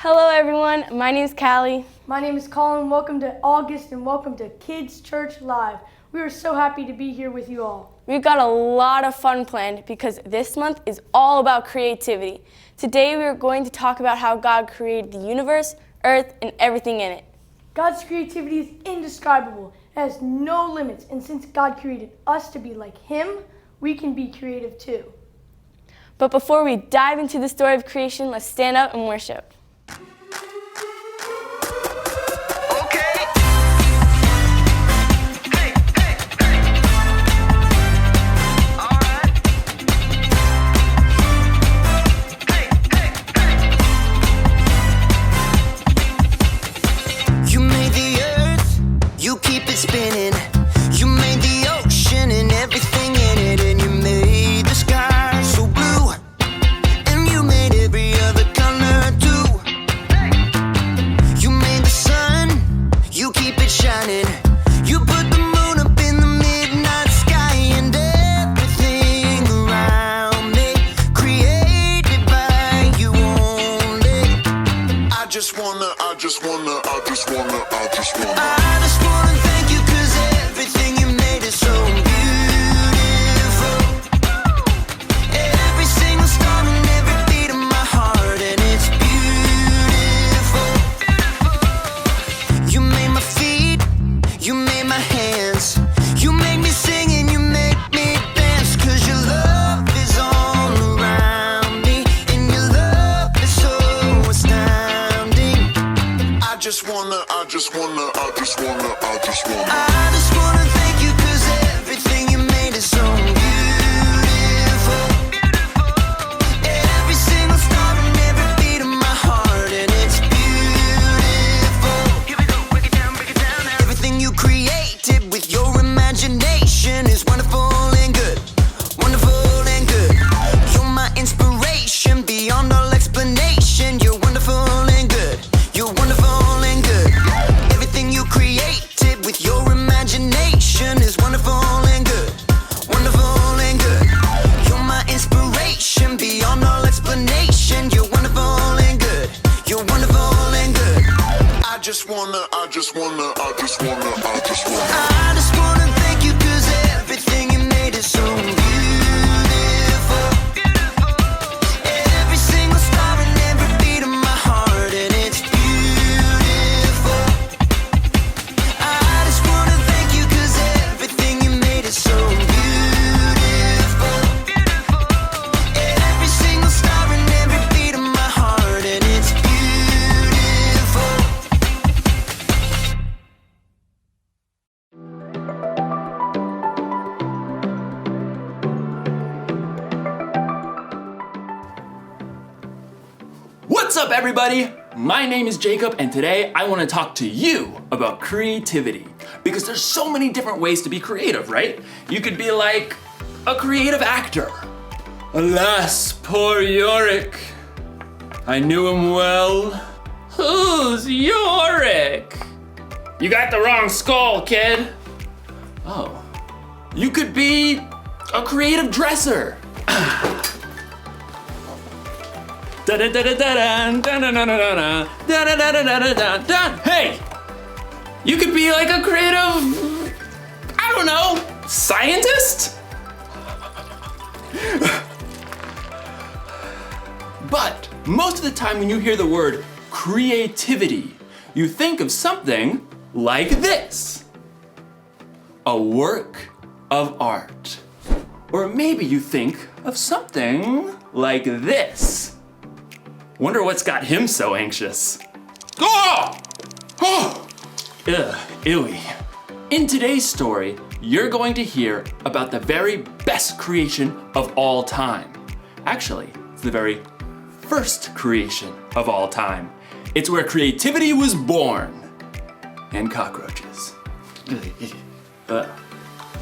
Hello everyone, my name is Callie. My name is Colin. Welcome to August and welcome to Kids Church Live. We are so happy to be here with you all. We've got a lot of fun planned because this month is all about creativity. Today we are going to talk about how God created the universe, earth, and everything in it. God's creativity is indescribable. It has no limits, and since God created us to be like Him, we can be creative too. But before we dive into the story of creation, let's stand up and worship. Spinning. You made the ocean and everything in it, and you made the sky so blue, and you made every other color too. You made the sun, you keep it shining. You put the moon up in the midnight sky, and everything around me created by you only. I just wanna thank you, 'cause everything you made is so beautiful. Every single star and every beat of my heart, and it's beautiful. You made my feet, you made my hands, you made me sing and you make me dance, 'cause your love is all around me, and your love is so astounding. I just wanna thank you, 'cause everything you made is so beautiful. Every single star and every beat of my heart, and it's beautiful. Here we go, break it down now. Everything you created with your imagination is wonderful and good, wonderful and good. You're my inspiration beyond all explanation. You're wonderful and good, you're wonderful and good. Everything you created with your imagination is wonderful and good, wonderful and good. You're my inspiration beyond all explanation. You're wonderful and good, you're wonderful and good. I just wanna thank you, 'cause everything you made is so beautiful. Every single star and every beat of my heart, and it's beautiful. I just wanna thank you, 'cause everything you made is so beautiful. Every single star and every beat of my heart, and it's beautiful. What's up, everybody? My name is Jacob, and today I want to talk to you about creativity, because there's so many different ways to be creative, right? You could be like a creative actor. Alas, poor Yorick. I knew him well. Who's Yorick? You got the wrong skull, kid. Oh. You could be a creative dresser. Hey! You could be like a creative, I don't know, scientist? But most of the time when you hear the word creativity, you think of something like this. A work of art. Or maybe you think of something like this. Wonder what's got him so anxious. Oh! Oh! Ugh, ewy. In today's story, you're going to hear about the very best creation of all time. Actually, it's the very first creation of all time. It's where creativity was born. And cockroaches.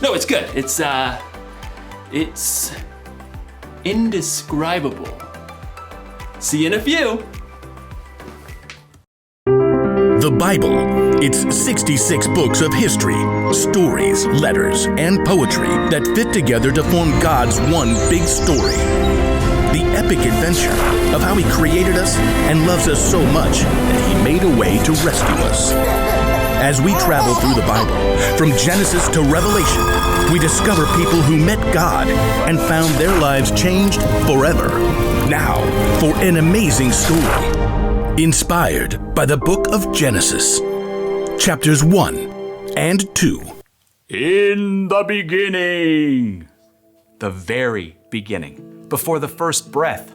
No, it's good. It's indescribable. See you in a few. The Bible. It's 66 books of history, stories, letters, and poetry that fit together to form God's one big story. the epic adventure of how He created us and loves us so much that He made a way to rescue us. As we travel through the Bible, from Genesis to Revelation, we discover people who met God and found their lives changed forever. Now, for an amazing story, inspired by the book of Genesis, chapters 1 and 2. In the beginning. The very beginning. Before the first breath.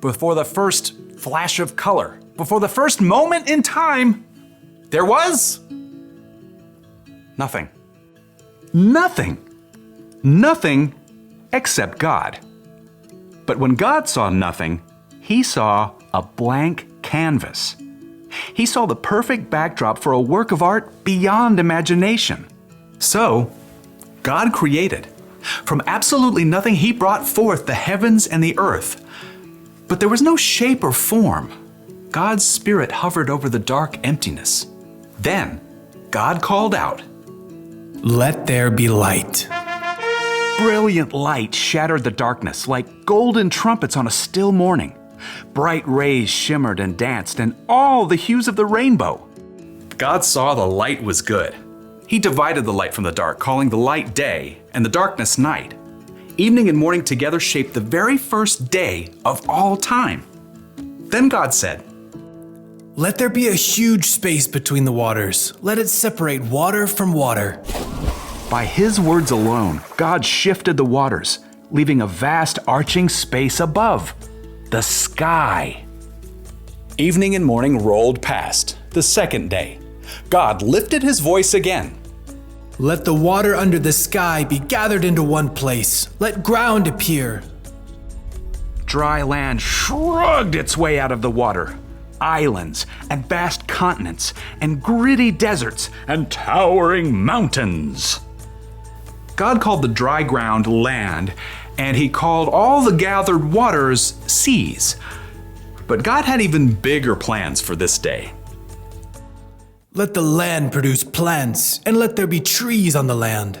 Before the first flash of color. Before the first moment in time. There was nothing. Nothing. Nothing except God. But when God saw nothing, He saw a blank canvas. He saw the perfect backdrop for a work of art beyond imagination. So, God created. From absolutely nothing, He brought forth the heavens and the earth. But there was no shape or form. God's Spirit hovered over the dark emptiness. Then, God called out, "Let there be light." Brilliant light shattered the darkness like golden trumpets on a still morning. Bright rays shimmered and danced in all the hues of the rainbow. God saw the light was good. He divided the light from the dark, calling the light day and the darkness night. Evening and morning together shaped the very first day of all time. Then God said, "Let there be a huge space between the waters. Let it separate water from water." By His words alone, God shifted the waters, leaving a vast arching space above, the sky. Evening and morning rolled past, the second day. God lifted His voice again. "Let the water under the sky be gathered into one place. Let ground appear." Dry land shrugged its way out of the water. Islands and vast continents and gritty deserts and towering mountains. God called the dry ground land, and He called all the gathered waters seas. But God had even bigger plans for this day. "Let the land produce plants, and let there be trees on the land."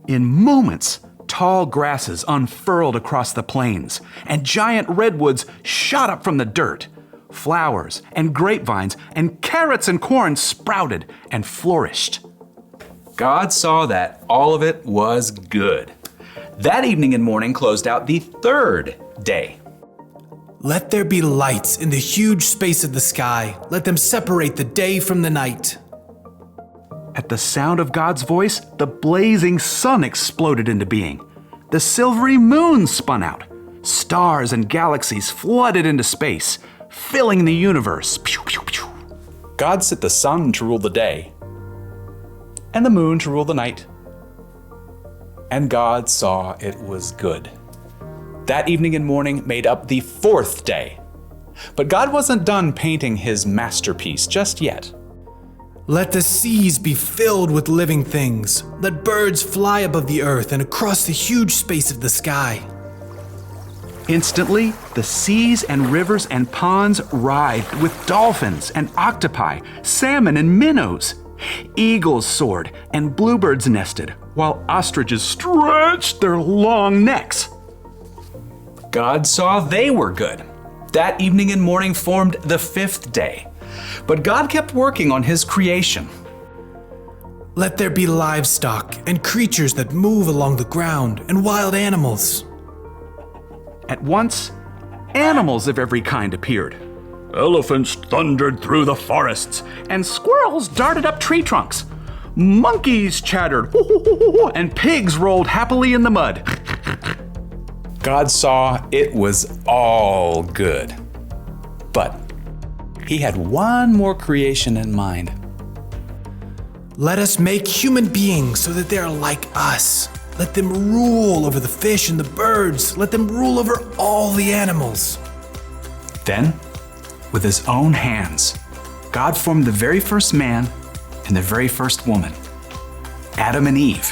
In moments, tall grasses unfurled across the plains, and giant redwoods shot up from the dirt. Flowers and grapevines and carrots and corn sprouted and flourished. God saw that all of it was good. That evening and morning closed out the third day. "Let there be lights in the huge space of the sky. Let them separate the day from the night." At the sound of God's voice, the blazing sun exploded into being. The silvery moon spun out. Stars and galaxies flooded into space, filling the universe. Pew, pew, pew. God set the sun to rule the day, and the moon to rule the night. And God saw it was good. That evening and morning made up the fourth day. But God wasn't done painting His masterpiece just yet. "Let the seas be filled with living things. Let birds fly above the earth and across the huge space of the sky." Instantly, the seas and rivers and ponds writhed with dolphins and octopi, salmon and minnows. Eagles soared and bluebirds nested, while ostriches stretched their long necks. God saw they were good. That evening and morning formed the fifth day. But God kept working on His creation. "Let there be livestock and creatures that move along the ground and wild animals." At once, animals of every kind appeared. Elephants thundered through the forests, and squirrels darted up tree trunks. Monkeys chattered, and pigs rolled happily in the mud. God saw it was all good. But He had one more creation in mind. "Let us make human beings so that they are like us. Let them rule over the fish and the birds. Let them rule over all the animals." Then, with His own hands, God formed the very first man and the very first woman, Adam and Eve.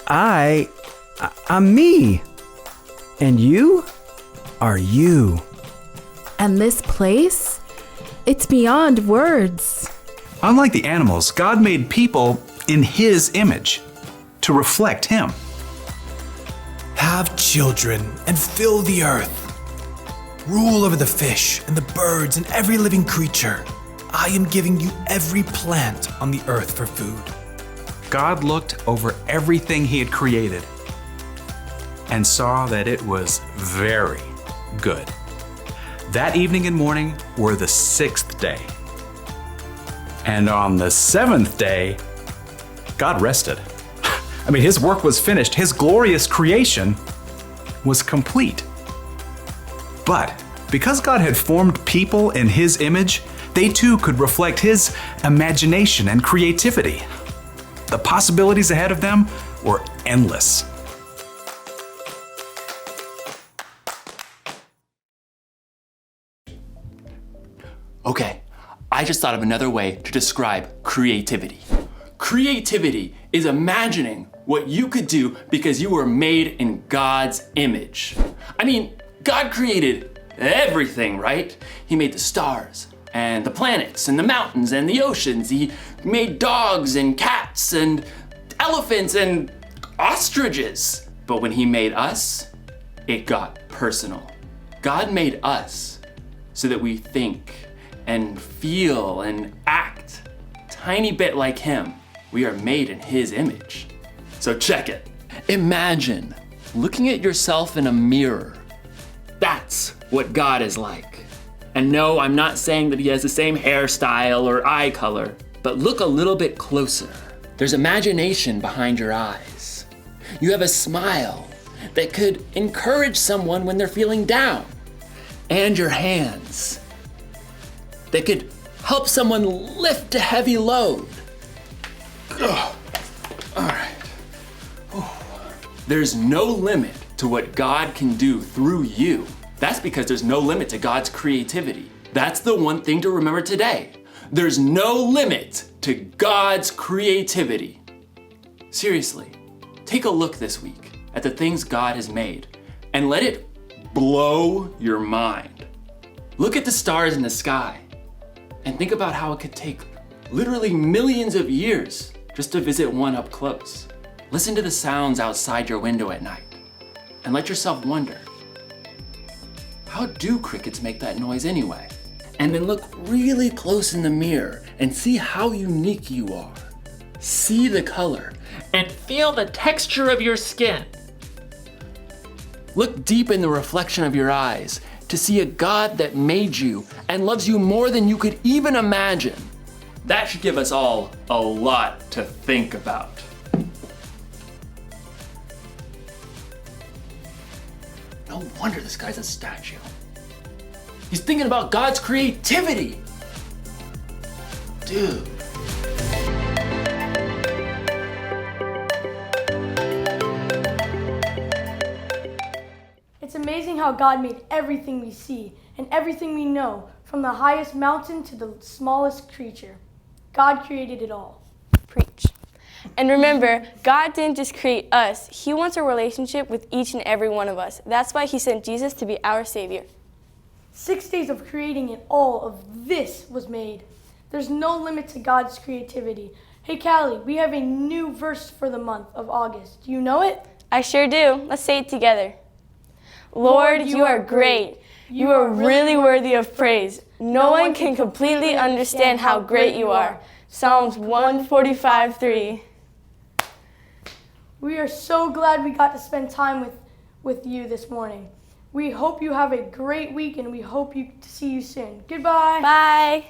I'm me. And you are you. And this place? It's beyond words. Unlike the animals, God made people in His image to reflect Him. Have children and fill the earth. Rule over the fish and the birds and every living creature. I am giving you every plant on the earth for food. God looked over everything he had created and saw that it was very good. That evening and morning were the 6th day. And on the 7th day, God rested. I mean, his work was finished. His glorious creation was complete. But because God had formed people in his image, they too could reflect his imagination and creativity. The possibilities ahead of them were endless. Okay, I just thought of another way to describe creativity. Creativity is imagining what you could do because you were made in God's image. I mean, God created everything, right? He made the stars and the planets and the mountains and the oceans. He made dogs and cats and elephants and ostriches. But when he made us, it got personal. God made us so that we think and feel and act a tiny bit like him. We are made in his image. So check it. Imagine looking at yourself in a mirror. That's what God is like. And no, I'm not saying that he has the same hairstyle or eye color, but look a little bit closer. There's imagination behind your eyes. You have a smile that could encourage someone when they're feeling down. And your hands that could help someone lift a heavy load. Ugh. All right. There's no limit to what God can do through you. That's because there's no limit to God's creativity. That's the one thing to remember today. There's no limit to God's creativity. Seriously, take a look this week at the things God has made and let it blow your mind. Look at the stars in the sky and think about how it could take literally millions of years just to visit one up close. Listen to the sounds outside your window at night and let yourself wonder, how do crickets make that noise anyway? And then look really close in the mirror and see how unique you are. See the color and feel the texture of your skin. Look deep in the reflection of your eyes to see a God that made you and loves you more than you could even imagine. That should give us all a lot to think about. No wonder this guy's a statue. He's thinking about God's creativity. Dude. It's amazing how God made everything we see and everything we know, from the highest mountain to the smallest creature. God created it all. Preach. And remember, God didn't just create us. He wants a relationship with each and every one of us. That's why he sent Jesus to be our Savior. 6 days of creating it all of this was made. There's no limit to God's creativity. Hey, Callie, we have a new verse for the month of August. Do you know it? I sure do. Let's say it together. Lord, you are great. You are really worthy of praise. No one can completely understand how great you are. Psalms 145:3. We are so glad we got to spend time with you this morning. We hope you have a great week and we hope to see you soon. Goodbye. Bye.